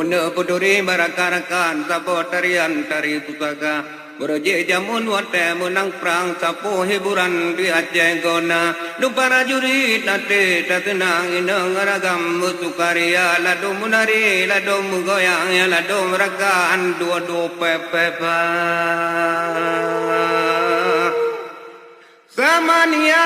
Puna puduri barakarakan sapo tarian tari pusaka Boroje jamun wate menang perang sapo hiburan di Aceh Gona Du para jurid nate tatenang inang ragam musukaria lado munari lado mugoyang ya lado meragaan dua pepepa Samania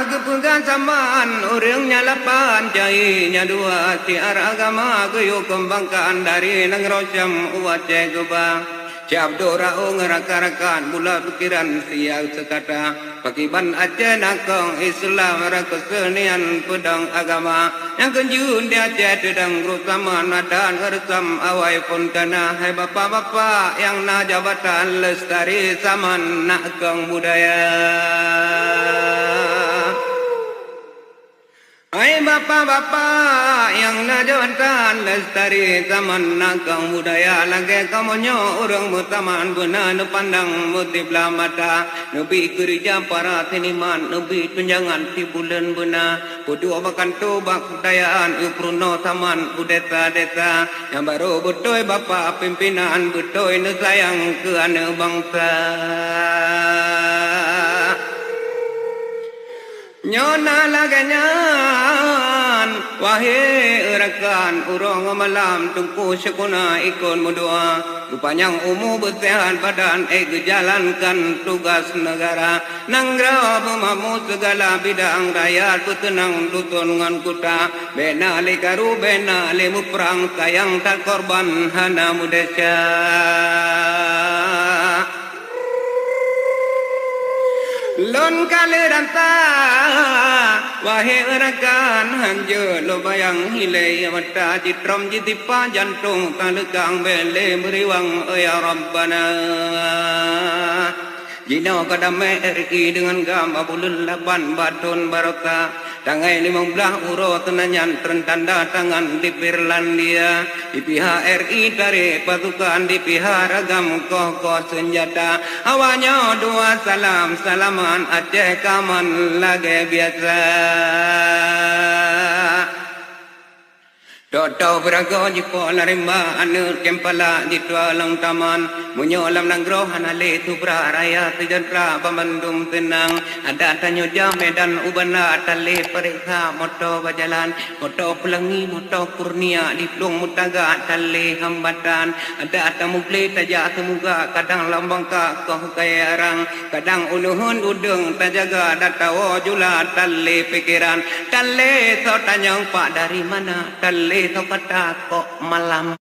kepegang saman orangnya lapan jainya dua tiar agama keyo kembangkan dari nengrosam Aceh Gebang Siap dora ngerak-rakan mula pikiran siang sekata Pakiban Aceh nakong Islam kesenian pedang agama Yang kenjun di Aceh dedang rusaman dan ngeresam awai pun kena Hai bapak-bapak yang na jabatan lestari saman nakong budaya Hai bapak-bapak yang najawatan lestari zaman nakang budaya lagi kamunya orang mutaman benar pandang mutiblah mata Nabi kerja para seniman Nabi tunjangan di bulan benar Kudu abakan tobak budayaan Yukruno taman udeta-deta Yang baru betul bapak pimpinan betul sayang ke anak bangsa Nyona laganyan Wahai erakan urang malam tungku sekuna ikon mudua Rupanyang umum bersehat badan gejalankan tugas negara Nangra memamu segala bidang rakyat Petenang tutungan kuta Bena likaru bena lemu perang sayang tak korban hana mudesya Lon kaliranta wahai rakan hanje lo bayang hilai mata citrom jitipa jantung kalekang bele meriwang ya rabbana Jino kadame RI dengan gam abulul laban batun barokah Tangai 15 uro tenanyan tanda tangan di Pirlandia Di pihak RI dari pasukan di pihak ragam kokoh senjata Awalnya dua salam salaman Aceh kaman lagi biasa Toto berago jipo larimba anu kempala di tualang taman Munyolam nanggro hanale tubra raya sejahtera pembandung tenang Ada tanyo jam medan ubana tali periksa moto bajalan Moto pelangi moto kurnia di pelung mutaga tali hambatan Ada tamukli taja semoga kadang lambang ka koh kaya arang Kadang uluhun udung tajaga datawo jula tali pikiran Tali so tanyang pak dari mana tali so kata kok malam